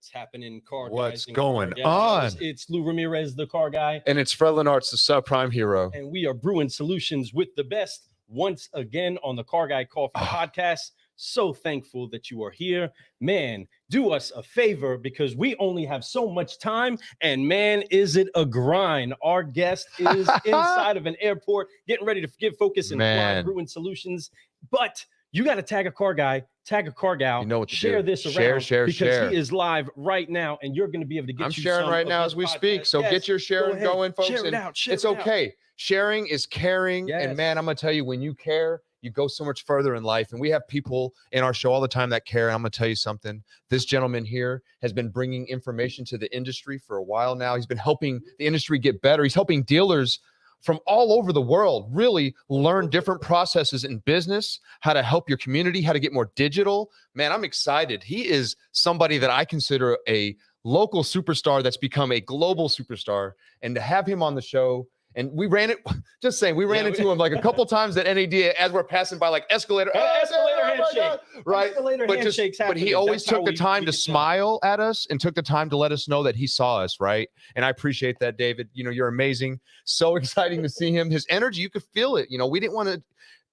What's happening, car guys? What's going on? It's Lou Ramirez, the car guy. And it's Fred Lenartz, the subprime hero. And we are brewing solutions with the best once again on the Car Guy Coffee podcast. So thankful that you are here. Man, do us a favor because we only have so much time. And man, is it a grind. Our guest is inside of an airport, getting ready to get focused and fly brewing solutions. But you got to tag a car guy, tag a car gal, you know what to share do. This around because share. he is live right now and you're going to be able to get I'm sharing right now as we speak. So get your sharing going, folks. Share it out. It's okay. Sharing is caring. Yes. And man, I'm going to tell you, when you care, you go so much further in life. And we have people in our show all the time that care. And I'm going to tell you something. This gentleman here has been bringing information to the industry for a while now. He's been helping the industry get better. He's helping dealers from all over the world really learn different processes in business, how to help your community, how to get more digital. Man, I'm excited. He is somebody that I consider a local superstar that's become a global superstar. And to have him on the show, and we ran it, just saying, we ran into him like a couple times at NAD as we're passing by, like escalator handshake, right? Escalator handshakes but he always took the time to smile at us and took the time to let us know that he saw us, right? And I appreciate that, David. You know, you're amazing. So exciting to see him. His energy, you could feel it. You know, we didn't want to.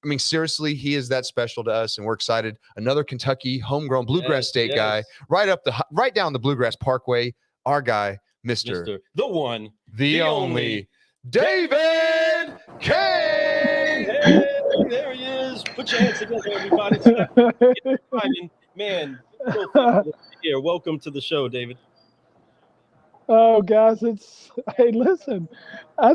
I mean, seriously, he is that special to us, and we're excited. Another Kentucky homegrown Bluegrass State guy, right down the Bluegrass Parkway. Our guy, Mr. The one, the only. David Kain! Hey, there he is. Put your hands together, everybody. Man, here. Welcome to the show, David. Oh, guys, hey, listen, I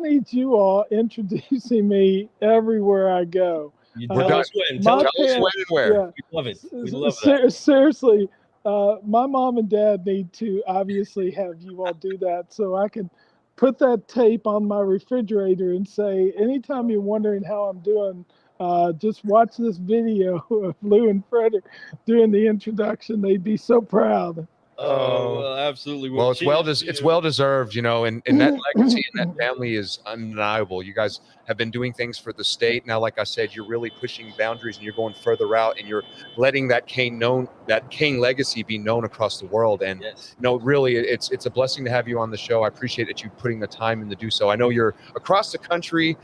need you all introducing me everywhere I go. Tell us when. Tell us when and where. Yeah. We love it. We love that. Seriously, my mom and dad need to obviously have you all do that so I can put that tape on my refrigerator and say, anytime you're wondering how I'm doing, just watch this video of Lou and Fred doing the introduction. They'd be so proud. Oh, well, absolutely. Well, it's well deserved, you know, and that legacy and that family is undeniable. You guys have been doing things for the state. Now, like I said, you're really pushing boundaries and you're going further out and you're letting that Kain legacy be known across the world. And really, it's a blessing to have you on the show. I appreciate that you putting the time in to do so. I know you're across the country,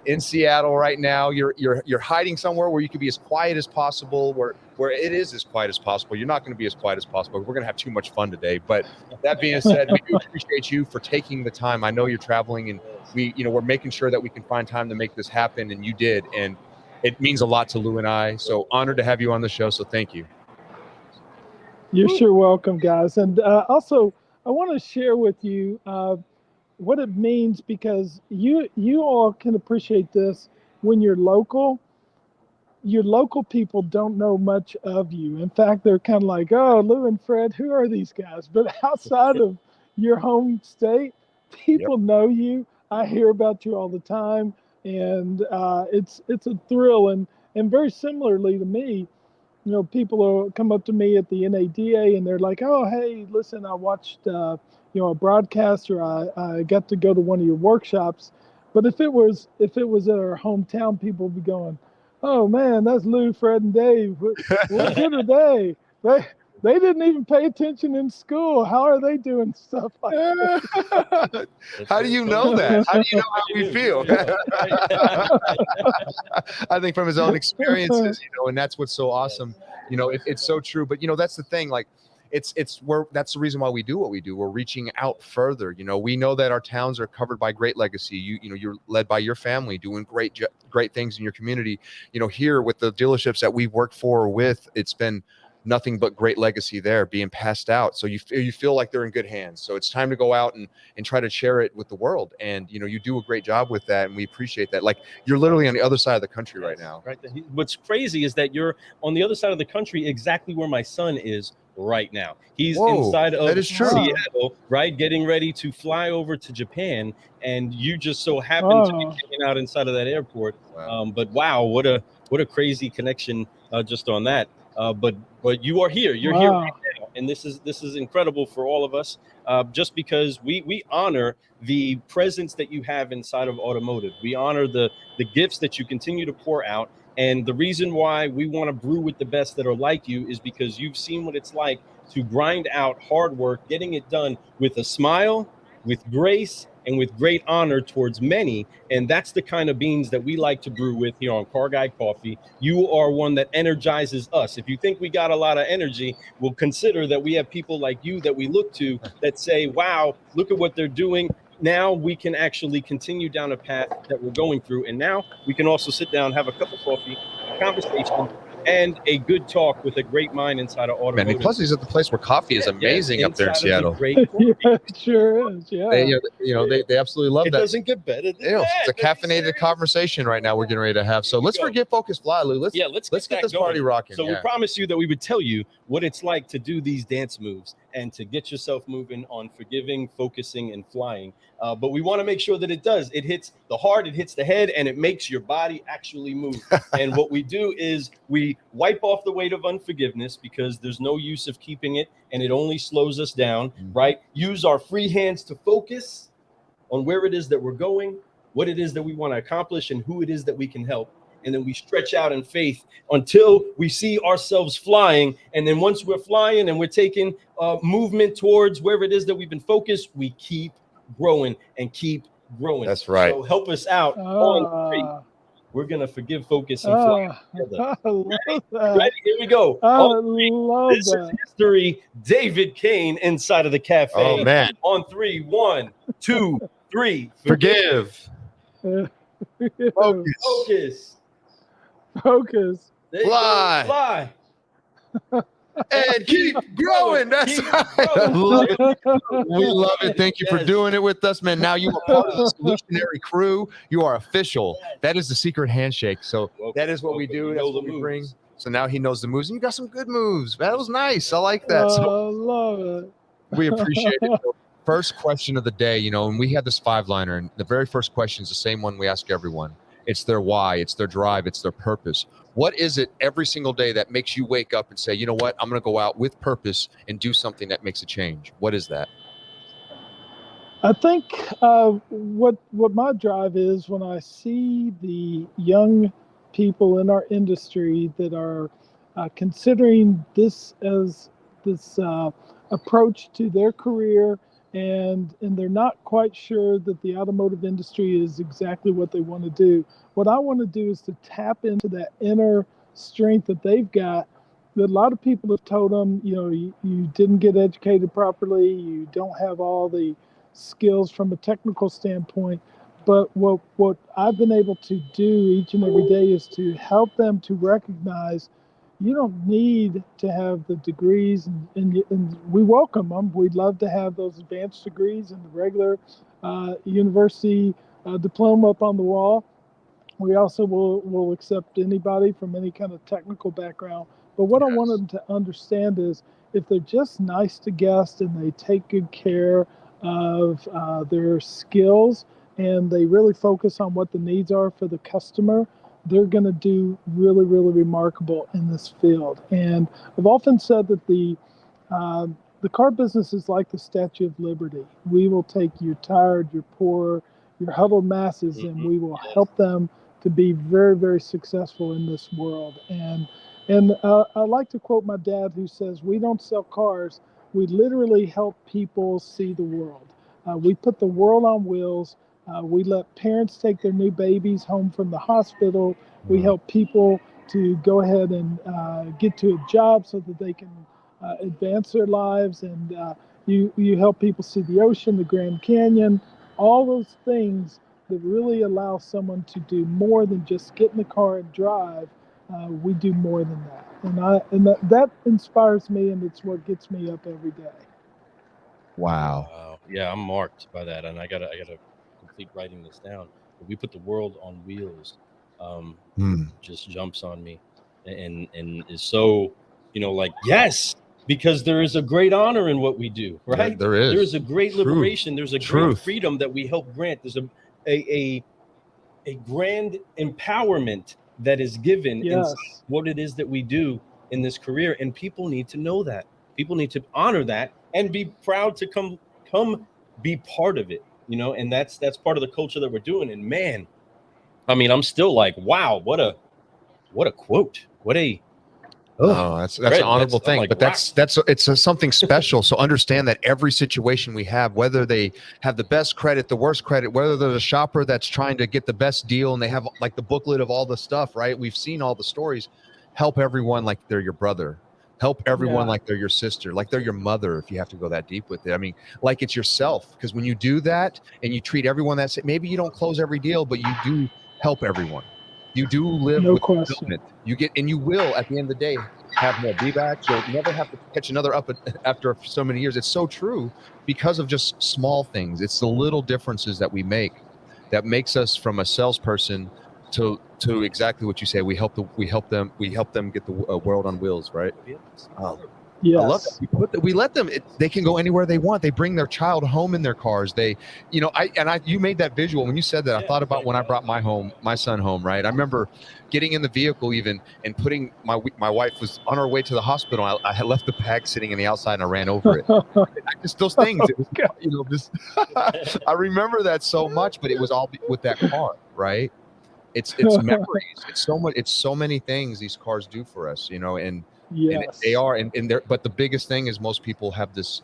in Seattle right now. You're hiding somewhere where you can be as quiet as possible, where it is as quiet as possible. You're not going to be as quiet as possible. We're going to have too much fun today. But that being said, we do appreciate you for taking the time. I know you're traveling, and we're making sure that we can find time to make this happen, and you did. And it means a lot to Lou and I. So honored to have you on the show. So thank you. You're sure welcome, guys. And also, I want to share with you what it means, because you all can appreciate this when you're local. Your local people don't know much of you. In fact, they're kind of like, oh, Lou and Fred, who are these guys? But outside of your home state, people know you. I hear about you all the time, and it's a thrill. And very similarly to me, you know, people will come up to me at the NADA and they're like, oh, hey, listen, I watched a broadcast, or I got to go to one of your workshops. But if it was at our hometown, people would be going, oh man, that's Lou, Fred, and Dave. What good are they? They didn't even pay attention in school. How are they doing stuff like that? How do you know that? How do you know how we feel? I think from his own experiences, and that's what's so awesome. It's so true. But that's the thing. Like, that's the reason why we do what we do. We're reaching out further. We know that our towns are covered by great legacy. You're led by your family, doing great things in your community. Here with the dealerships that we've worked for or with, it's been nothing but great legacy there being passed out. So you feel like they're in good hands. So it's time to go out and try to share it with the world. And, you do a great job with that. And we appreciate that. Like, you're literally on the other side of the country right now. Right. What's crazy is that you're on the other side of the country, exactly where my son is right now. He's inside of Seattle, right? Getting ready to fly over to Japan. And you just so happen to be hanging out inside of that airport. Wow. But wow, what a crazy connection just on that. But you are here. You're here right now. out, and this is incredible for all of us, just because we honor the presence that you have inside of automotive. We honor the gifts that you continue to pour out. And the reason why we want to brew with the best that are like you is because you've seen what it's like to grind out hard work, getting it done with a smile, with grace, and with great honor towards many. And that's the kind of beans that we like to brew with here on Car Guy Coffee. You are one that energizes us. If you think we got a lot of energy, we'll consider that we have people like you that we look to that say, wow, look at what they're doing. Now we can actually continue down a path that we're going through. And now we can also sit down, have a cup of coffee, a conversation, and a good talk with a great mind inside of automotive. Man, plus he's at the place where coffee is amazing up there in Seattle. Yeah, it sure is. Yeah. They absolutely love it that. Doesn't get better than that. It's a caffeinated conversation right now we're getting ready to have. So let's forget Focus Fly, Lou. Let's get this party rocking. So we promised you that we would tell you what it's like to do these dance moves and to get yourself moving on forgiving, focusing, and flying. But we want to make sure that it does. It hits the heart, it hits the head, and it makes your body actually move. And what we do is we wipe off the weight of unforgiveness, because there's no use of keeping it, and it only slows us down, right? Use our free hands to focus on where it is that we're going, what it is that we want to accomplish, and who it is that we can help. And then we stretch out in faith until we see ourselves flying. And then once we're flying and we're taking movement towards where it is that we've been focused, we keep growing and keep growing. That's right. So help us out on 3. We're going to forgive, focus, and fly together. I love that. Ready? Here we go. I On 3. love This is history. David Kain inside of the cafe. Oh, man. On 3. 1, 2, 3. Forgive. Focus. Focus. Fly. And keep growing. That's right. We love it. Thank you for doing it with us, man. Now you are part of the Solutionary crew. You are official. That is the secret handshake. So that is what we do. That's what we bring. So now he knows the moves, and you got some good moves. That was nice. I like that. So I love it. we appreciate it. First question of the day, and we had this 5-liner, and the very first question is the same one we ask everyone. It's their why, it's their drive, it's their purpose. What is it every single day that makes you wake up and say, you know what, I'm going to go out with purpose and do something that makes a change? What is that? I think what my drive is when I see the young people in our industry that are considering this as this approach to their career, and they're not quite sure that the automotive industry is exactly what they want to do. What I want to do is to tap into that inner strength that they've got, that a lot of people have told them, you didn't get educated properly, you don't have all the skills from a technical standpoint. But what I've been able to do each and every day is to help them to recognize you don't need to have the degrees, and we welcome them. We'd love to have those advanced degrees and the regular university diploma up on the wall. We also will accept anybody from any kind of technical background. But what I want them to understand is if they're just nice to guests and they take good care of their skills and they really focus on what the needs are for the customer, they're going to do really, really remarkable in this field. And I've often said that the car business is like the Statue of Liberty. We will take your tired, your poor, your huddled masses, and we will help them to be very, very successful in this world. And I like to quote my dad, who says, we don't sell cars, we literally help people see the world. We put the world on wheels. We let parents take their new babies home from the hospital. We help people to go ahead and get to a job so that they can advance their lives. And you help people see the ocean, the Grand Canyon, all those things that really allow someone to do more than just get in the car and drive. We do more than that. And that inspires me, and it's what gets me up every day. Wow. Yeah, I'm marked by that, and I gotta complete writing this down. We put the world on wheels. Just jumps on me, and is so, yes, because there is a great honor in what we do, right? Yeah, there is. There is a great liberation. There's a great freedom that we help grant. There's a grand empowerment that is given in what it is that we do in this career, and people need to know that. People need to honor that and be proud to come be part of it, you know, and that's part of the culture that we're doing. And man, I mean, I'm still like, wow, what a quote. What a Oh, that's an honorable thing, like, but it's something special. So understand that every situation we have, whether they have the best credit, the worst credit, whether there's a shopper that's trying to get the best deal and they have like the booklet of all the stuff, right? We've seen all the stories. Help everyone like they're your brother. Help everyone like they're your sister, like they're your mother, if you have to go that deep with it. I mean, like it's yourself, because when you do that and you treat everyone that's, maybe you don't close every deal, but you do help everyone. You do live with fulfillment. You get, and you will at the end of the day have more be-backs. You'll never have to catch another up after so many years. It's so true because of just small things. It's the little differences that we make that makes us from a salesperson to exactly what you say. We help them get the world on wheels, right? Yes. I love that. We let them. They can go anywhere they want. They bring their child home in their cars. They, you know, you made that visual when you said that. I thought about when I brought my son home. Right. I remember getting in the vehicle even and putting my wife was on her way to the hospital. I had left the bag sitting in the outside and I ran over it. Those things. It was, you know, just I remember that so much, but it was all with that car, right? It's memories. It's so many things these cars do for us, you know, and they are, and they're, but the biggest thing is most people have this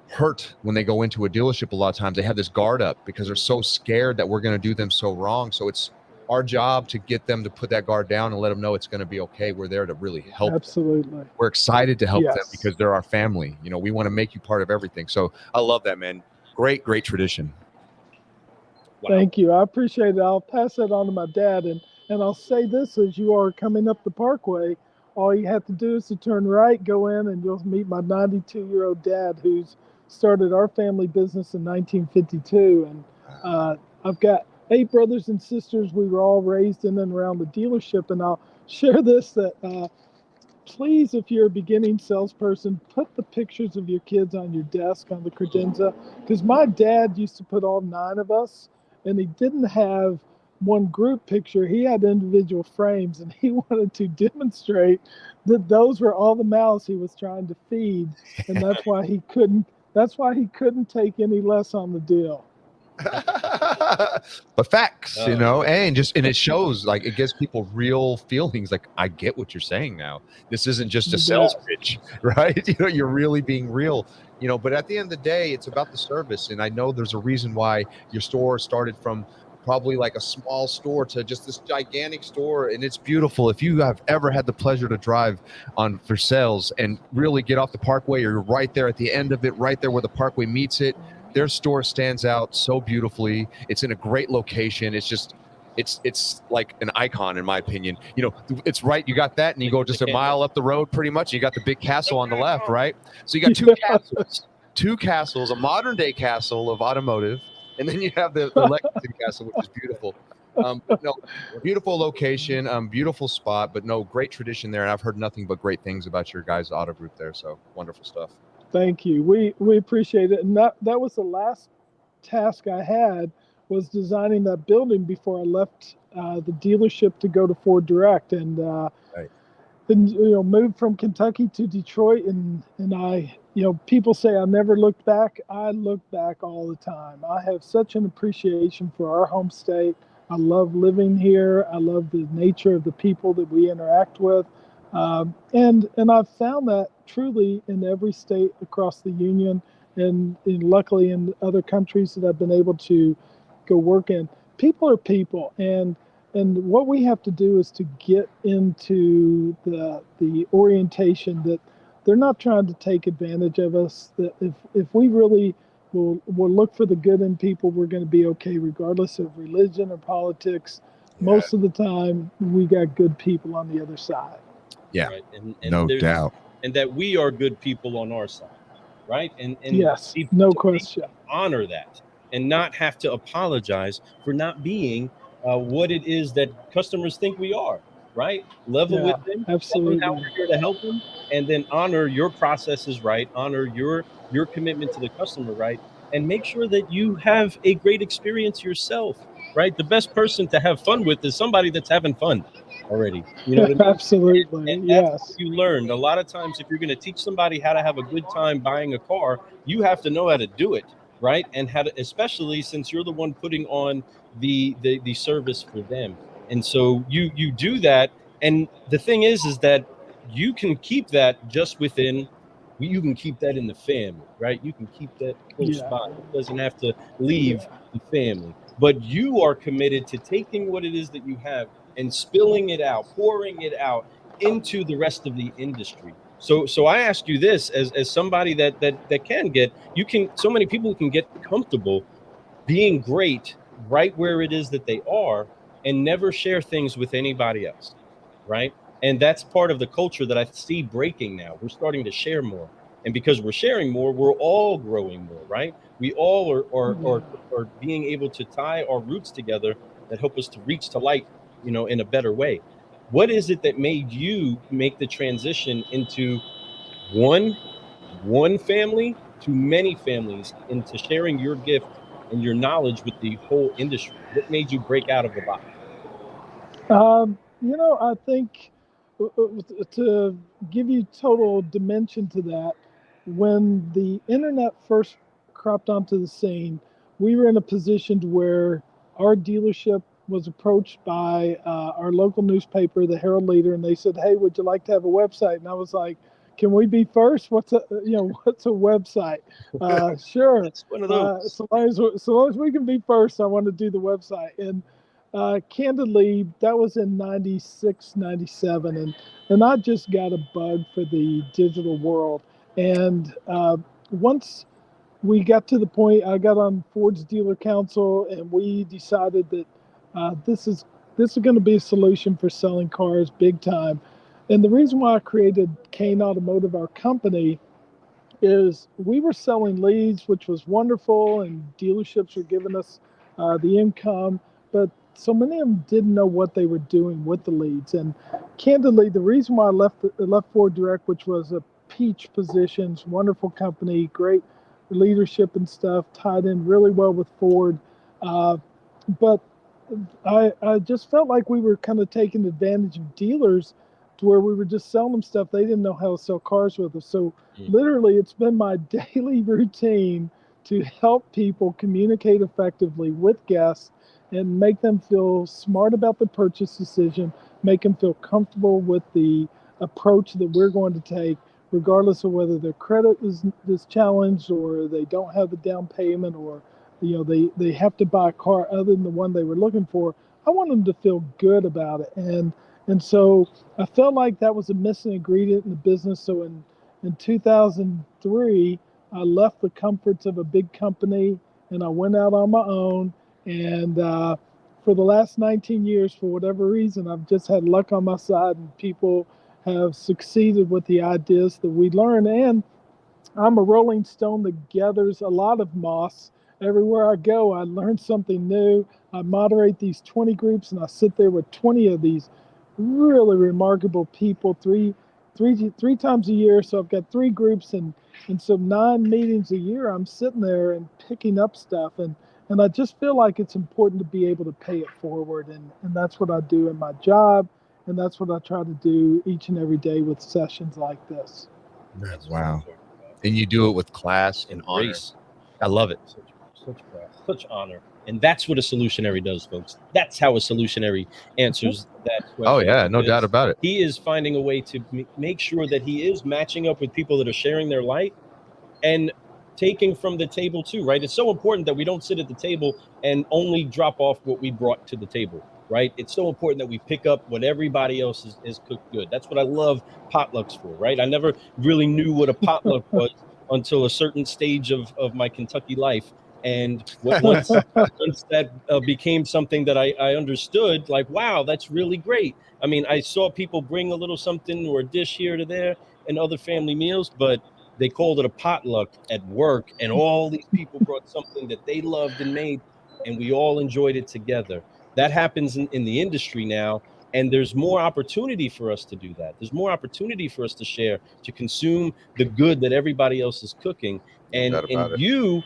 hurt when they go into a dealership. A lot of times they have this guard up because they're so scared that we're going to do them so wrong. So it's our job to get them to put that guard down and let them know it's going to be okay. We're there to really help. Absolutely. Them. We're excited to help them because they're our family. You know, we want to make you part of everything. So I love that, man. Great tradition. Wow. Thank you. I appreciate it. I'll pass that on to my dad. And I'll say this, as you are coming up the parkway, all you have to do is to turn right, go in, and you'll meet my 92-year-old dad, who's started our family business in 1952. And I've got 8 brothers and sisters. We were all raised in and around the dealership. And I'll share this, that please, if you're a beginning salesperson, put the pictures of your kids on your desk on the credenza, because my dad used to put all 9 of us, and he didn't have one group picture. He had individual frames, and he wanted to demonstrate that those were all the mouths he was trying to feed, and that's why he couldn't take any less on the deal. But facts, you know, and it shows, like, it gives people real feelings. Like, I get what you're saying now. This isn't just a sales pitch, right? You know, you're really being real, you know, but at the end of the day, it's about the service. And I know there's a reason why your store started from probably like a small store to just this gigantic store, and it's beautiful. If you have ever had the pleasure to drive on for sales and really get off the parkway, or you're right there at the end of it, right there where the parkway meets it, their store stands out so beautifully. It's in a great location. It's just, it's like an icon, in my opinion. You know, it's right. You got that, and you go just a mile up the road, pretty much. You got the big castle on the left, right? So you got two castles, a modern day castle of automotive, and then you have the Lexington Castle, which is beautiful. But no, beautiful location, beautiful spot, but no, great tradition there. And I've heard nothing but great things about your guys' auto group there. So wonderful stuff. Thank you. We appreciate it. And that was the last task I had, was designing that building before I left the dealership to go to Ford Direct. And then, you know, moved from Kentucky to Detroit, and I, you know, people say I never looked back. I look back all the time. I have such an appreciation for our home state. I love living here. I love the nature of the people that we interact with. And I've found that truly in every state across the union, and luckily in other countries that I've been able to go work in. People are people, and what we have to do is to get into the orientation that they're not trying to take advantage of us. That if we really will look for the good in people, we're going to be okay regardless of religion or politics. Most of the time, we got good people on the other side. Yeah, right? And no doubt. And that we are good people on our side, right? And yes, no question. Honor that and not have to apologize for not being what it is that customers think we are, right? Level with them, absolutely. Tell them how we're here to help them, and then honor your processes, right? Honor your commitment to the customer, right? And make sure that you have a great experience yourself. right? The best person to have fun with is somebody that's having fun already. You know what I mean? Absolutely. And that's what Yes. you learned. A lot of times, if you're going to teach somebody how to have a good time buying a car, you have to know how to do it, right? And how to, especially since you're the one putting on the service for them. And so you do that. And the thing is that you can keep that just within. You can keep that in the family, right? You can keep that close Yeah. by. It doesn't have to leave the family. But you are committed to taking what it is that you have and spilling it out, pouring it out into the rest of the industry. So I ask you this as somebody that can get, you can, so many people can get comfortable being great right where it is that they are and never share things with anybody else, right? And that's part of the culture that I see breaking now. We're starting to share more. And because we're sharing more, we're all growing more, right? We all are being able to tie our roots together that help us to reach to light, in a better way. What is it that made you make the transition into one one family to many families into sharing your gift and your knowledge with the whole industry? What made you break out of the box? I think to give you total dimension to that, when the internet first cropped onto the scene, we were in a position to where our dealership was approached by our local newspaper, the Herald Leader, and they said, "Hey, would you like to have a website?" And I was like, "Can we be first? What's a website?" Sure. It's one of those. So long as we can be first, I want to do the website. And candidly, that was in 96, 97. And I just got a bug for the digital world. And once we got to the point, I got on Ford's dealer council, and we decided that this is going to be a solution for selling cars big time. And the reason why I created Kain Automotive, our company, is we were selling leads, which was wonderful, and dealerships were giving us the income, but so many of them didn't know what they were doing with the leads. And candidly, the reason why I left Ford Direct, which was a peach positions, wonderful company, great leadership and stuff, tied in really well with Ford, but I just felt like we were kind of taking advantage of dealers to where we were just selling them stuff. They didn't know how to sell cars with us. So literally, it's been my daily routine to help people communicate effectively with guests and make them feel smart about the purchase decision, make them feel comfortable with the approach that we're going to take, regardless of whether their credit is challenged or they don't have the down payment, or they have to buy a car other than the one they were looking for. I want them to feel good about it. And so I felt like that was a missing ingredient in the business. So in 2003, I left the comforts of a big company and I went out on my own. And for the last 19 years, for whatever reason, I've just had luck on my side, and people have succeeded with the ideas that we learn. And I'm a rolling stone that gathers a lot of moss. Everywhere I go, I learn something new. I moderate these 20 groups, and I sit there with 20 of these really remarkable people three times a year. So I've got 3 groups, and so 9 meetings a year. I'm sitting there and picking up stuff, and I just feel like it's important to be able to pay it forward, and that's what I do in my job, and that's what I try to do each and every day with sessions like this. That's Wow. And you do it with class and honor. Grace. I love it. Such class, such honor. And that's what a solutionary does, folks. That's how a solutionary answers that question. Oh, yeah, no doubt about it. He is finding a way to make sure that he is matching up with people that are sharing their light and taking from the table too, right? It's so important that we don't sit at the table and only drop off what we brought to the table, right? It's so important that we pick up what everybody else is cooked good. That's what I love potlucks for, right? I never really knew what a potluck was until a certain stage of my Kentucky life. And once that became something that I understood, like, wow, that's really great. I mean, I saw people bring a little something or a dish here to there and other family meals, but they called it a potluck at work, and all these people brought something that they loved and made, and we all enjoyed it together. That happens in the industry now, and there's more opportunity for us to do that. There's more opportunity for us to share, to consume the good that everybody else is cooking. And you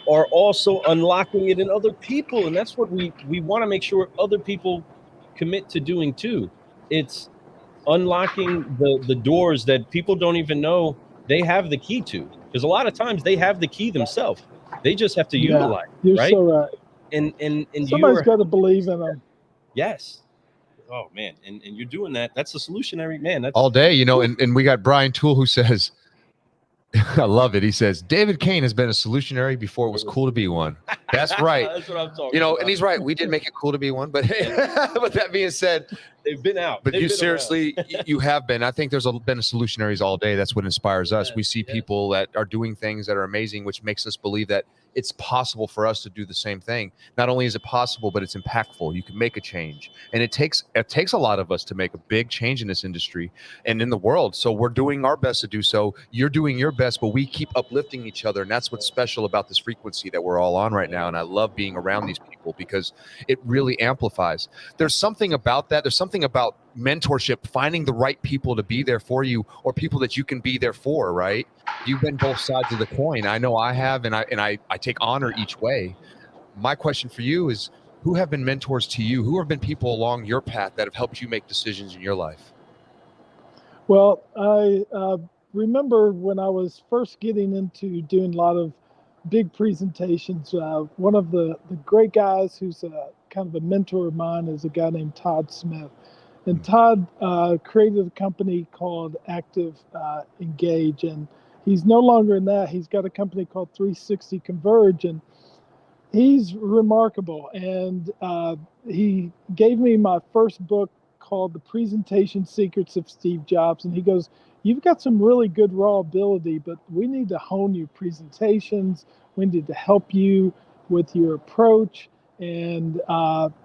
are also unlocking it in other people. And that's what we want to make sure other people commit to doing too. It's unlocking the doors that people don't even know they have the key to. Because a lot of times they have the key themselves. They just have to Yeah, utilize it, you're right? so right. And Somebody's you're got to believe in them. yes. Oh man, and you're doing that. That's a solutionary, man. That's all day, and we got Brian Toole who says, I love it. He says, David Kain has been a solutionary before it was cool to be one. That's right. That's what I'm talking about. And he's right. We did make it cool to be one, but but that being said, they've been out. But you seriously, you have been. I think there's been solutionaries all day. That's what inspires us. Yes, we see people that are doing things that are amazing, which makes us believe that it's possible for us to do the same thing. Not only is it possible, but it's impactful. You can make a change, and it takes a lot of us to make a big change in this industry and in the world. So we're doing our best to do so. You're doing your best, but we keep uplifting each other, and that's what's special about this frequency that we're all on right now. And I love being around these people because it really amplifies. There's something about that. There's something about mentorship, finding the right people to be there for you, or people that you can be there for, right? You've been both sides of the coin. I know I have, and I take honor each way. My question for you is, who have been mentors to you? Who have been people along your path that have helped you make decisions in your life? Well, I remember when I was first getting into doing a lot of big presentations, one of the great guys who's kind of a mentor of mine is a guy named Todd Smith. And Todd created a company called Active Engage, and he's no longer in that. He's got a company called 360 Converge, and he's remarkable. And he gave me my first book called The Presentation Secrets of Steve Jobs. And he goes, you've got some really good raw ability, but we need to hone your presentations. We need to help you with your approach. And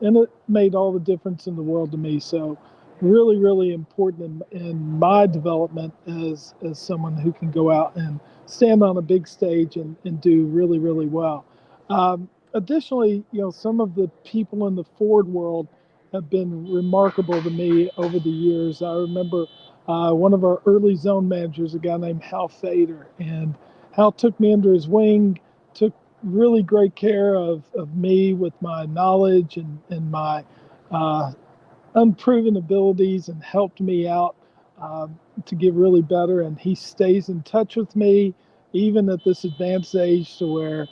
it made all the difference in the world to me. So really, really important in my development as someone who can go out and stand on a big stage and do really, really well. Additionally, some of the people in the Ford world have been remarkable to me over the years. I remember one of our early zone managers, a guy named Hal Fader, and Hal took me under his wing, took really great care of me with my knowledge and my unproven abilities, and helped me out to get really better. And he stays in touch with me even at this advanced age, to where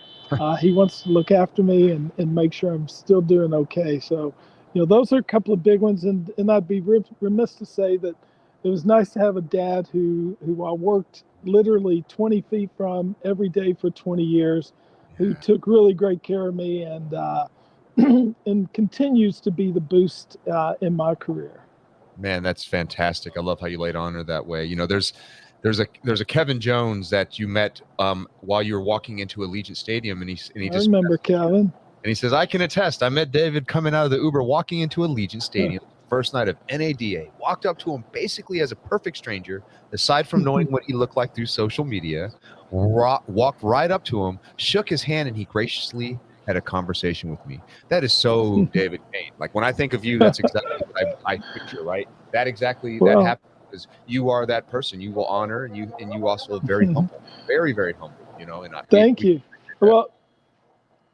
he wants to look after me and make sure I'm still doing okay. So, those are a couple of big ones. And I'd be remiss to say that it was nice to have a dad who I worked literally 20 feet from every day for 20 years, who took really great care of me and and continues to be the boost in my career. Man, that's fantastic. I love how you laid honor that way. There's a Kevin Jones that you met while you were walking into Allegiant Stadium, and I remember Kevin. And he says, I can attest. I met David coming out of the Uber, walking into Allegiant Stadium, first night of NADA. Walked up to him basically as a perfect stranger, aside from knowing what he looked like through social media. Walked right up to him, shook his hand, and he graciously had a conversation with me. That is so David Kain. Like, when I think of you, that's exactly what I picture, right? That happens because you are that person. You will honor, and you also are very humble, very, very humble. Thank you. Well,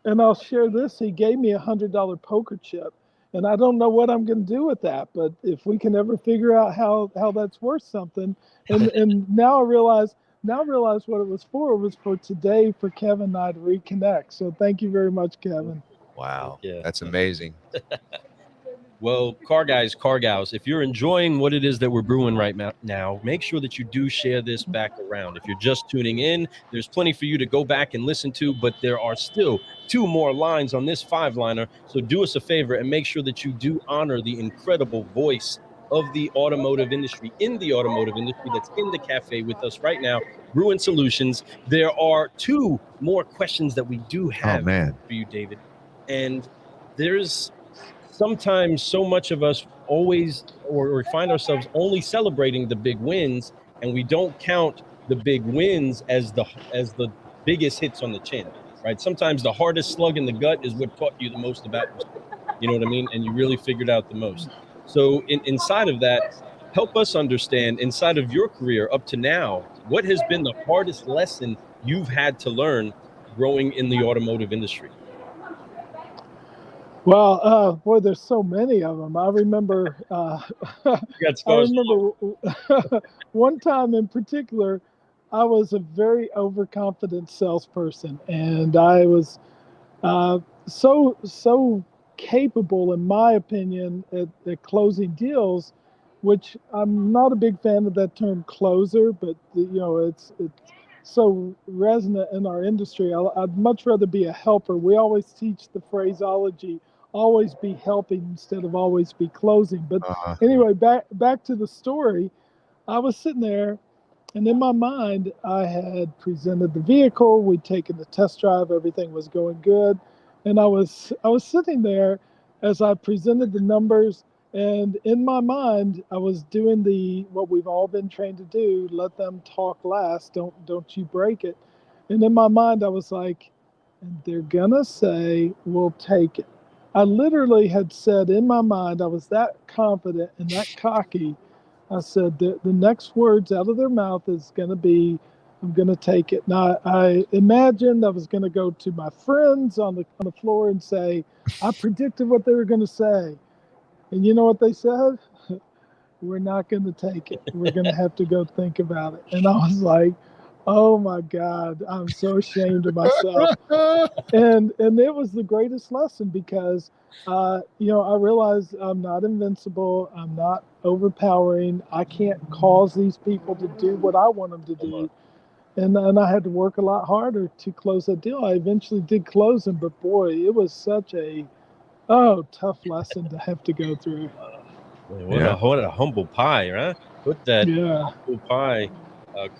and I'll share this. He gave me $100 poker chip, and I don't know what I'm going to do with that. But if we can ever figure out how that's worth something, and now I realize what it was for. It was for today, for Kevin and I to reconnect. So thank you very much, Kevin. Wow, that's amazing. Well, car guys, car gals, if you're enjoying what it is that we're brewing right now, make sure that you do share this back around. If you're just tuning in, there's plenty for you to go back and listen to, but there are still 2 more lines on this 5-liner. So do us a favor and make sure that you do honor the incredible voice of the automotive industry, that's in the cafe with us right now, Brewing Solutions. There are 2 more questions that we do have for you, David. And there's sometimes so much of us always or find ourselves only celebrating the big wins, and we don't count the big wins as the biggest hits on the chin, right? Sometimes the hardest slug in the gut is what taught you the most about yourself. You know what I mean? And you really figured out the most. So inside of that, help us understand, inside of your career up to now, what has been the hardest lesson you've had to learn growing in the automotive industry? Well, boy, there's so many of them. I remember, You got I scars. remember one time in particular, I was a very overconfident salesperson, and I was so capable, in my opinion, at closing deals, which I'm not a big fan of that term closer, but it's so resonant in our industry. I'd much rather be a helper. We always teach the phraseology, always be helping instead of always be closing. But anyway, back to the story. I was sitting there, and in my mind, I had presented the vehicle. We'd taken the test drive. Everything was going good. And I was sitting there as I presented the numbers. And in my mind, I was doing what we've all been trained to do: let them talk last. Don't you break it. And in my mind, I was like, and they're gonna say, we'll take it. I literally had said in my mind, I was that confident and that cocky. I said the next words out of their mouth is going to be, I'm going to take it. Now, I imagined I was going to go to my friends on the floor and say, I predicted what they were going to say. And you know what they said? We're not going to take it. We're going to have to go think about it. And I was like, oh my God, I'm so ashamed of myself. And it was the greatest lesson because, I realized I'm not invincible. I'm not overpowering. I can't cause these people to do what I want them to do. And I had to work a lot harder to close that deal. I eventually did close them, but boy, it was such a tough lesson to have to go through. What a humble pie, right? Put that humble pie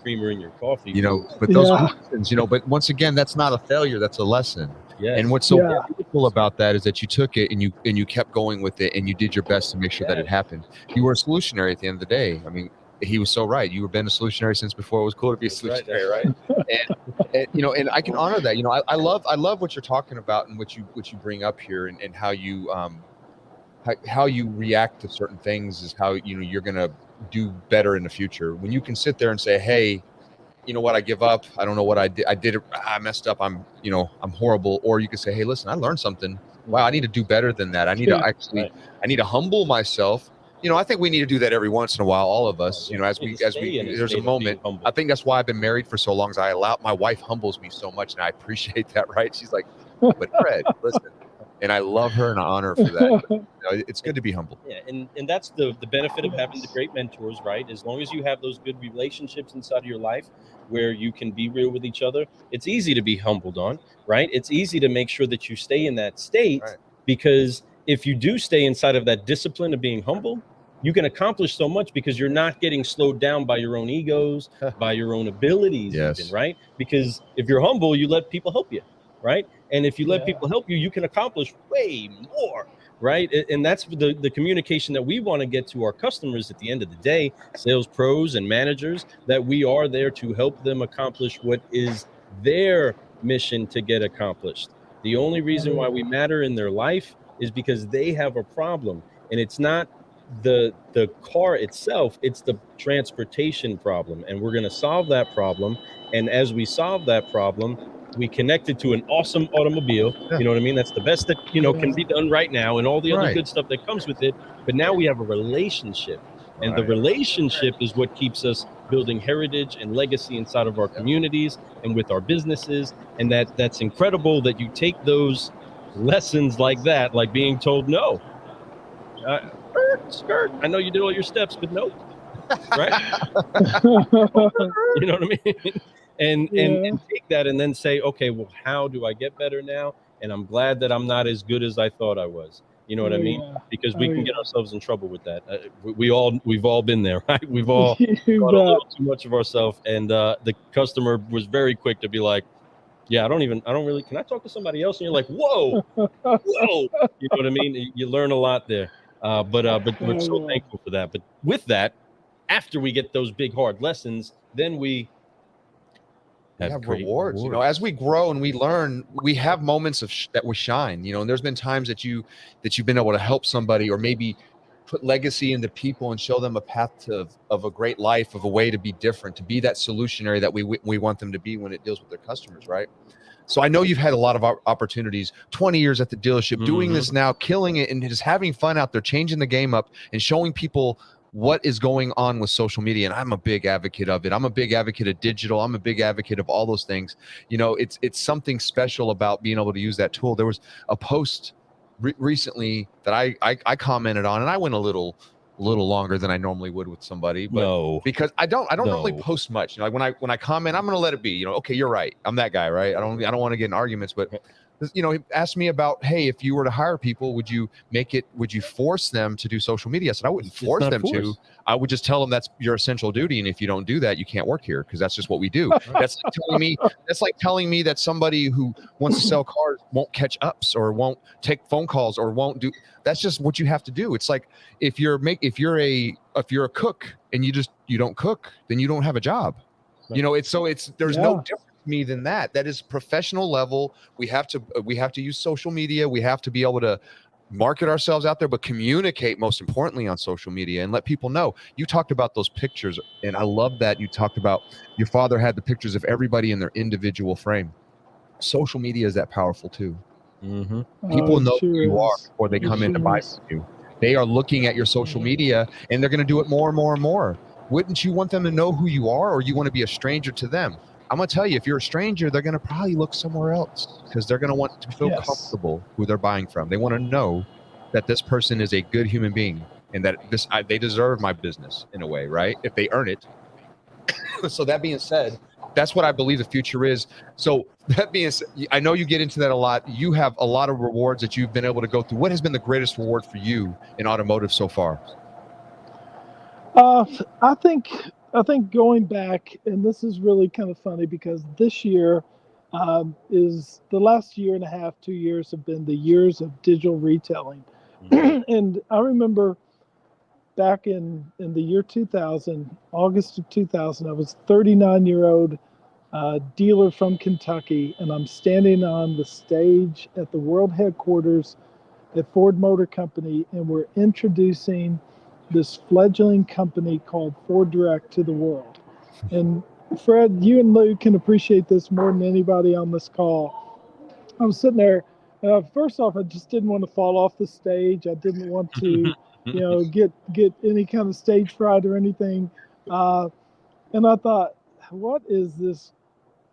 creamer in your coffee. But those are lessons, but once again, that's not a failure, that's a lesson. Yes. And what's so beautiful about that is that you took it and you kept going with it and you did your best to make sure that it happened. You were a solutionary at the end of the day. I mean, he was so right. You have been a solutionary since before it was cool to be a solutionary, right? And I can honor that. I love what you're talking about and what you bring up here and how you how you react to certain things is how you're gonna do better in the future. When you can sit there and say, hey, you know what, I give up. I don't know what I did. I messed up. I'm horrible. Or you can say, hey, listen, I learned something. Wow, I need to do better than that. I need to I need to humble myself. I think we need to do that every once in a while, all of us. As we there's a moment. I think that's why I've been married for so long. Is my wife humbles me so much, and I appreciate that. Right? She's like, but Fred, listen. And I love her and I honor her for that. But, it's good to be humble. Yeah, and that's the benefit of having the great mentors, right? As long as you have those good relationships inside of your life where you can be real with each other, it's easy to be humbled on, right? It's easy to make sure that you stay in that state, because if you do stay inside of that discipline of being humble, you can accomplish so much because you're not getting slowed down by your own egos, by your own abilities, even, right? Because if you're humble, you let people help you, right? And if you let people help you, you can accomplish way more, right? And that's the communication that we want to get to our customers at the end of the day, sales pros and managers, that we are there to help them accomplish what is their mission to get accomplished. The only reason why we matter in their life is because they have a problem, and it's not the car itself, it's the transportation problem, and we're going to solve that problem. And as we solve that problem, we connected to an awesome automobile. You know what I mean? That's the best that can be done right now, and all the other good stuff that comes with it. But now we have a relationship, and the relationship is what keeps us building heritage and legacy inside of our communities and with our businesses. And that's incredible that you take those lessons like that, like being told no. Skirt, I know you did all your steps, but no, right? You know what I mean? And take that and then say, okay, well, how do I get better now? And I'm glad that I'm not as good as I thought I was. You know what I mean? Because we can get ourselves in trouble with that. We've all been there, right? We've all thought a little too much of ourselves. And the customer was very quick to be like, yeah, I don't really, can I talk to somebody else? And you're like, whoa, you know what I mean? You learn a lot there. But we're so thankful for that. But with that, after we get those big, hard lessons, then we have rewards. As we grow and we learn, we have moments that we shine, and there's been times that you've been able to help somebody or maybe put legacy into people and show them a path of a great life, of a way to be different, to be that solutionary that we want them to be when it deals with their customers, right? So I know you've had a lot of opportunities, 20 years at the dealership, doing this now, killing it, and just having fun out there, changing the game up and showing people what is going on with social media. And I'm a big advocate of it. I'm a big advocate of digital. I'm a big advocate of all those things. You know, it's something special about being able to use that tool. There was a post recently that I commented on, and I went a little longer than I normally would with somebody, but because I don't normally post much. You know, like when I comment, I'm going to let it be. You know, okay, you're right. I'm that guy, right? I don't want to get in arguments, but you know, he asked me about, hey, if you were to hire people, would you force them to do social media? I said I wouldn't force them to. I would just tell them that's your essential duty, and if you don't do that, you can't work here, because that's just what we do. That's like telling me that somebody who wants to sell cars won't catch ups or won't take phone calls or won't do. That's just what you have to do. It's like if you're a cook and you don't cook, then you don't have a job. Right. You know, there's no difference to me than that. That is professional level. We have to use social media. We have to be able to market ourselves out there, but communicate most importantly on social media and let people know. You talked about those pictures, and I love that you talked about your father had the pictures of everybody in their individual frame. Social media is that powerful too. People know who you are before they come in to buy from you. They are looking at your social media, and they're going to do it more and more and more. Wouldn't you want them to know who you are, or you want to be a stranger to them? I'm going to tell you, if you're a stranger, they're going to probably look somewhere else, because they're going to want to feel comfortable who they're buying from. They want to know that this person is a good human being, and that they deserve my business in a way, right? If they earn it. So that being said, that's what I believe the future is. So that being said, I know you get into that a lot. You have a lot of rewards that you've been able to go through. What has been the greatest reward for you in automotive so far? I think going back, and this is really kind of funny, because this year is the last year and a half, 2 years have been the years of digital retailing. And I remember back in the year 2000, August of 2000, I was a 39-year-old dealer from Kentucky, and I'm standing on the stage at the world headquarters at Ford Motor Company, and we're introducing this fledgling company called Ford Direct to the world. And Fred, you and Lou can appreciate this more than anybody on this call. I was sitting there. First off, I just didn't want to fall off the stage. I didn't want to, get any kind of stage fright or anything. And I thought, what is this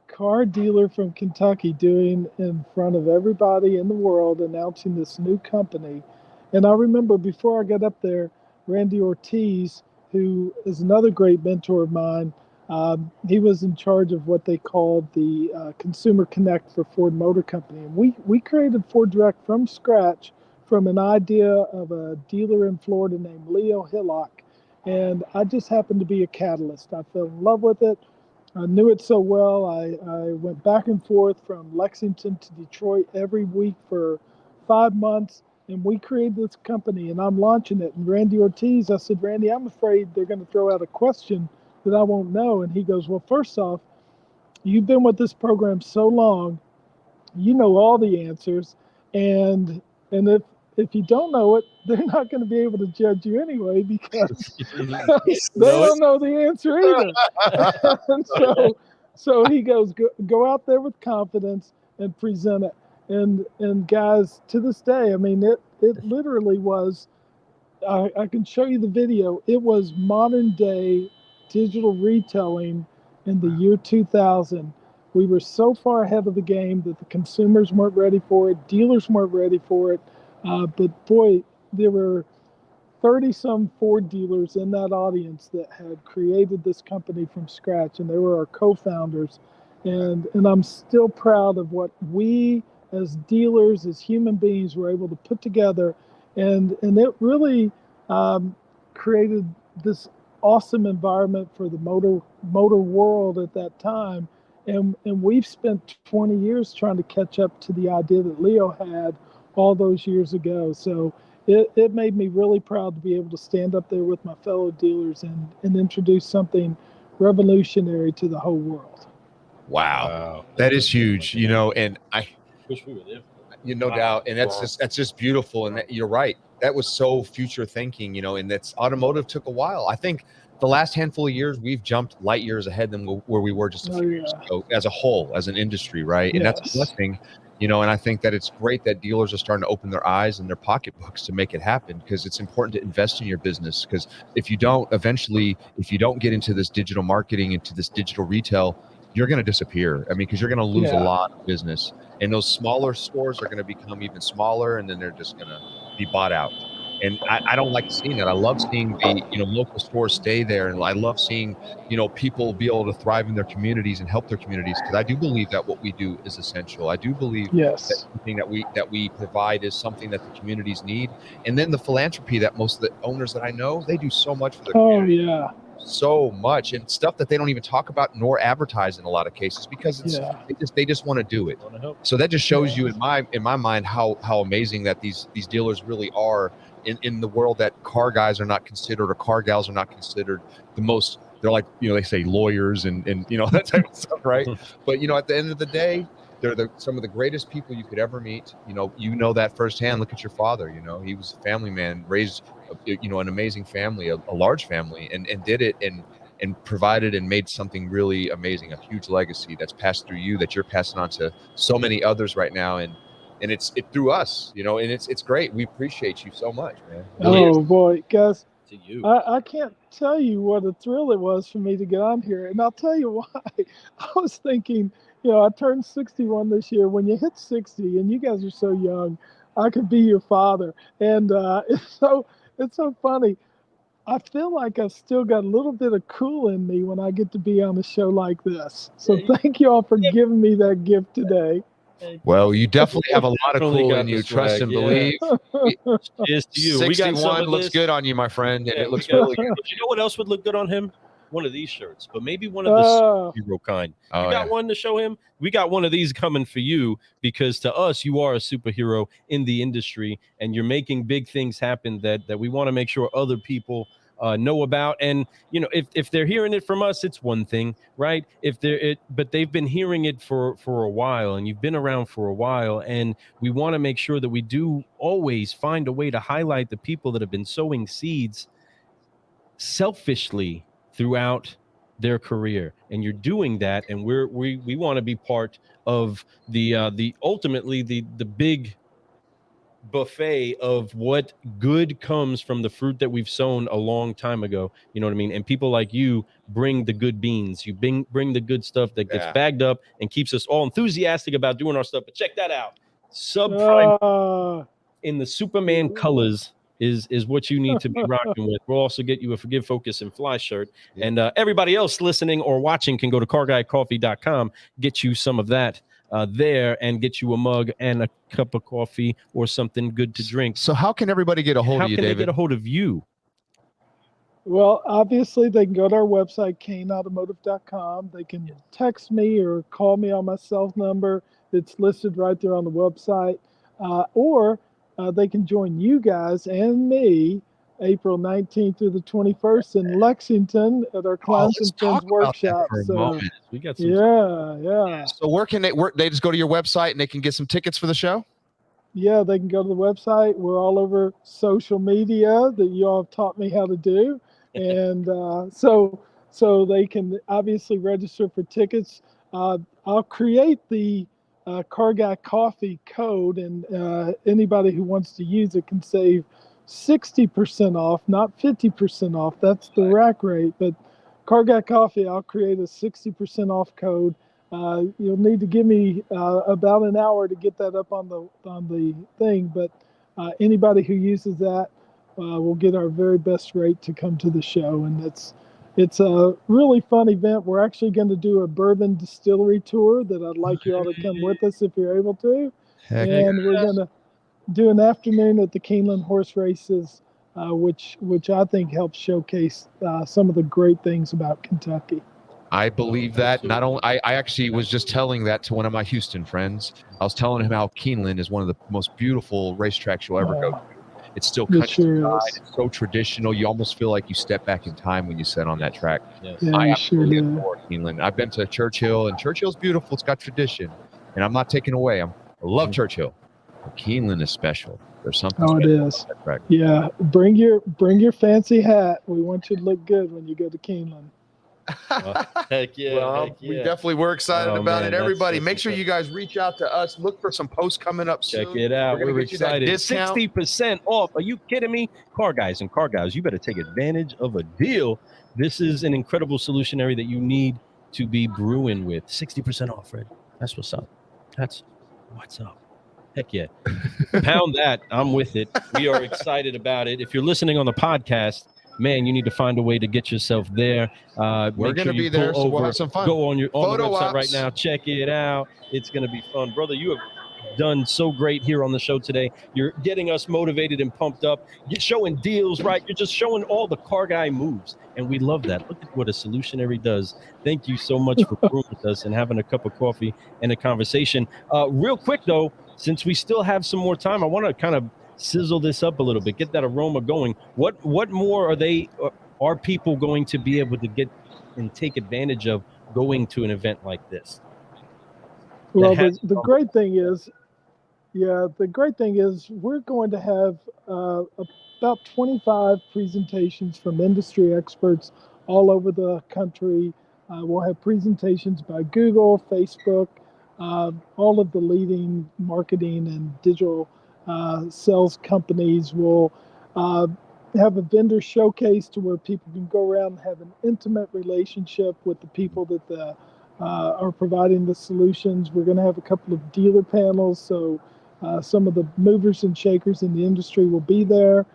car dealer from Kentucky doing in front of everybody in the world, announcing this new company? And I remember before I got up there, Randy Ortiz, who is another great mentor of mine, he was in charge of what they called the Consumer Connect for Ford Motor Company. And we created Ford Direct from scratch, from an idea of a dealer in Florida named Leo Hillock. And I just happened to be a catalyst. I fell in love with it. I knew it so well. I went back and forth from Lexington to Detroit every week for 5 months. And we created this company, and I'm launching it. And Randy Ortiz, I said, Randy, I'm afraid they're going to throw out a question that I won't know. And he goes, well, first off, you've been with this program so long, you know all the answers. And if you don't know it, they're not going to be able to judge you anyway, because they don't know the answer either. And so he goes, go out there with confidence and present it. And guys, to this day, I mean, it literally was, I can show you the video. It was modern day digital retailing in the year 2000. We were so far ahead of the game that the consumers weren't ready for it. Dealers weren't ready for it. But boy, there were 30-some Ford dealers in that audience that had created this company from scratch, and they were our co-founders. And I'm still proud of what we as dealers, as human beings, were able to put together. And it really created this awesome environment for the motor world at that time. And we've spent 20 years trying to catch up to the idea that Leo had all those years ago. So it made me really proud to be able to stand up there with my fellow dealers and introduce something revolutionary to the whole world. Wow. That is huge, and I wish we were there. No doubt. And that's just beautiful. And you're right. That was so future thinking, and that's automotive took a while. I think the last handful of years, we've jumped light years ahead than where we were just a few years ago as a whole, as an industry, right? And that's a blessing, and I think that it's great that dealers are starting to open their eyes and their pocketbooks to make it happen, because it's important to invest in your business, because if you don't get into this digital marketing, into this digital retail, you're going to disappear. I mean, because you're going to lose a lot of business, and those smaller stores are going to become even smaller, and then they're just going to be bought out. And I don't like seeing that. I love seeing the local stores stay there, and I love seeing people be able to thrive in their communities and help their communities, because I do believe that what we do is essential. I do believe that something that we provide is something that the communities need. And then the philanthropy that most of the owners that I know, they do so much for the community. So much, and stuff that they don't even talk about nor advertise in a lot of cases, because they just want to do it. So that just shows you in my mind how amazing that these dealers really are in the world, that car guys are not considered, or car gals are not considered the most. They're like, they say lawyers and that type of stuff, right? But at the end of the day, they're some of the greatest people you could ever meet. That firsthand. Look at your father. He was a family man, raised an amazing family, a large family, and did it and provided and made something really amazing, a huge legacy that's passed through you, that you're passing on to so many others right now, and it's through us, and it's great. We appreciate you so much, man. Oh boy, guys, to you. I can't tell you what a thrill it was for me to get on here, and I'll tell you why. I was thinking, I turned 61 this year. When you hit 60, and you guys are so young, I could be your father, and it's so funny. I feel like I've still got a little bit of cool in me when I get to be on a show like this. So thank you all for giving me that gift today. Well, you definitely have a lot of cool in you. Trust and believe. Cheers to you. 61 looks good on you, my friend, and it looks really good. You know what else would look good on him? One of these shirts, but maybe one of the superhero kind. You got one to show him? We got one of these coming for you, because to us, you are a superhero in the industry, and you're making big things happen that we want to make sure other people know about. And if they're hearing it from us, it's one thing, right? But they've been hearing it for a while, and you've been around for a while, and we want to make sure that we do always find a way to highlight the people that have been sowing seeds selfishly throughout their career, and you're doing that, and we want to be part of the ultimately the big buffet of what good comes from the fruit that we've sown a long time ago. You know what I mean? And people like you bring the good beans. You bring the good stuff that gets bagged up and keeps us all enthusiastic about doing our stuff. But check that out. Subprime in the Superman colors is what you need to be rocking with. We'll also get you a Forgive, Focus, and Fly shirt. And everybody else listening or watching can go to carguycoffee.com, get you some of that there, and get you a mug and a cup of coffee or something good to drink. So how can everybody get a hold of you, David? How can they get a hold of you? Well, obviously, they can go to our website, kainautomotive.com. They can text me or call me on my cell number. It's listed right there on the website. Or they can join you guys and me April 19th through the 21st in Lexington at our Clients and Friends workshop. So, we got some So where can they just go to your website and they can get some tickets for the show? Yeah, they can go to the website. We're all over social media that you all have taught me how to do. And so they can obviously register for tickets. I'll create the Car Guy Coffee code, and anybody who wants to use it can save 60% off, not 50% off. That's the rack rate. But Car Guy Coffee, I'll create a 60% off code. You'll need to give me about an hour to get that up on the thing. But anybody who uses that will get our very best rate to come to the show. And it's a really fun event. We're actually going to do a bourbon distillery tour that I'd like you all to come with us if you're able to. And we're going to do an afternoon at the Keeneland horse races, which I think helps showcase some of the great things about Kentucky. I believe that. Not only I actually was just telling that to one of my Houston friends. I was telling him how Keeneland is one of the most beautiful racetracks you'll ever go to. It's still countryside. It's so traditional. You almost feel like you step back in time when you sit on that track. I absolutely adore Keeneland. I've been to Churchill, and Churchill's beautiful. It's got tradition, and I'm not taking away. I love Churchill. Keeneland is special. There's something. Oh, it is. Yeah, bring your fancy hat. We want you to look good when you go to Keeneland. Heck yeah! Well, heck yeah. we definitely were excited about it. Everybody, that's make sure you guys reach out to us. Look for some posts coming up soon. Check it out. We're excited. 60% off. Are you kidding me? Car guys and car gals, you better take advantage of a deal. This is an incredible solutionary that you need to be brewing with. 60% off, Fred. That's what's up. That's what's up. Heck yeah. Pound that. I'm with it. We are excited about it. If you're listening on the podcast, man, you need to find a way to get yourself there. We're going to be there, so we'll have some fun. Go on the website ops right now. Check it out. It's going to be fun. Brother, you have done so great here on the show today. You're getting us motivated and pumped up. You're showing deals, right? You're just showing all the car guy moves, and we love that. Look at what a solutionary does. Thank you so much for being with us and having a cup of coffee and a conversation. Real quick, though, since we still have some more time, I want to kind of sizzle this up a little bit, get that aroma going. What more are people going to be able to get and take advantage of going to an event like this? Well, the great thing is, we're going to have about 25 presentations from industry experts all over the country. We'll have presentations by Google, Facebook, all of the leading marketing and digital sales companies. Will have a vendor showcase to where people can go around and have an intimate relationship with the people that are providing the solutions. We're going to have a couple of dealer panels, so some of the movers and shakers in the industry will be there.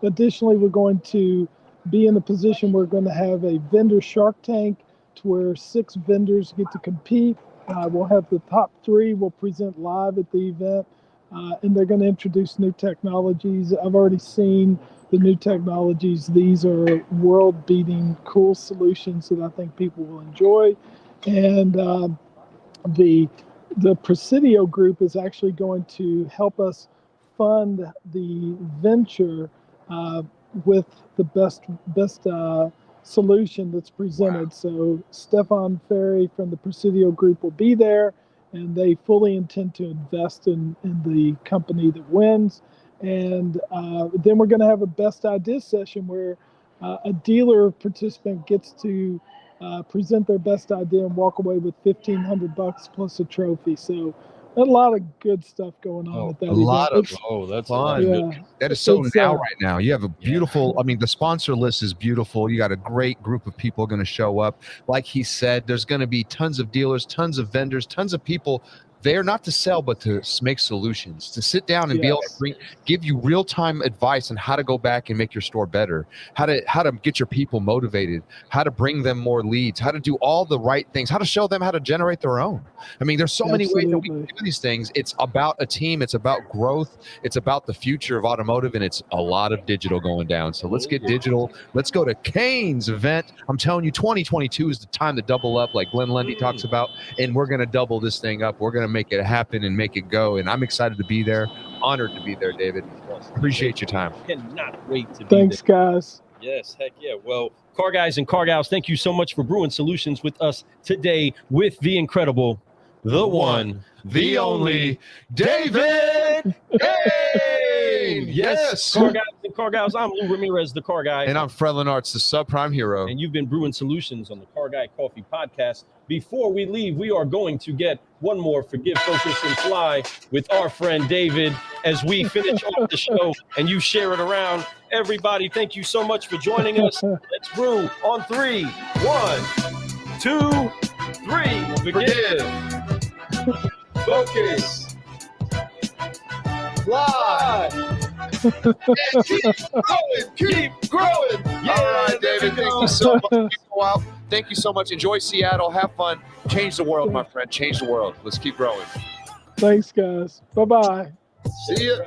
Additionally, we're going to be in a position where we're going to have a vendor Shark Tank to where 6 vendors get to compete. We'll have the top 3 will present live at the event, and they're going to introduce new technologies. I've already seen the new technologies. These are world-beating, cool solutions that I think people will enjoy. And the Presidio group is actually going to help us fund the venture with the best solution that's presented. Wow. So Stefan Ferry from the Presidio group will be there, and they fully intend to invest in the company that wins. And then we're going to have a best ideas session where a dealer participant gets to present their best idea and walk away with $1,500 plus a trophy. So a lot of good stuff going on at that event. That's fun. Yeah. That is so right now. You have a beautiful, the sponsor list is beautiful. You got a great group of people going to show up. Like he said, there's going to be tons of dealers, tons of vendors, tons of people there not to sell, but to make solutions, to sit down and be able to give you real-time advice on how to go back and make your store better, how to get your people motivated, how to bring them more leads, how to do all the right things, how to show them how to generate their own. There's so many ways that we can do these things. It's about a team. It's about growth. It's about the future of automotive, and it's a lot of digital going down. So let's get digital. Let's go to Kain's event. I'm telling you, 2022 is the time to double up, like Glenn Lundy talks about, and we're going to double this thing up. We're going to make it happen and make it go. And I'm excited to be there. Honored to be there, David. Appreciate your time. Cannot wait to be Thanks, guys. Yes, heck yeah. Well, car guys and car gals, thank you so much for brewing solutions with us today with the incredible, the one, the only, David Kain. Yes. Car guys and car gals, I'm Lou Ramirez, the car guy. And I'm Fred Lenartz, the subprime hero. And you've been brewing solutions on the Car Guy Coffee Podcast. Before we leave, we are going to get one more Forgive, Focus, and Fly with our friend David as we finish off the show and you share it around. Everybody, thank you so much for joining us. Let's brew on 3. 1, 2, 3. Forgive. Focus. Fly. And keep growing. Yeah, all right, David. Thank you so much. Wow. Thank you so much. Enjoy Seattle. Have fun. Change the world, my friend. Change the world. Let's keep growing. Thanks, guys. Bye-bye. See you.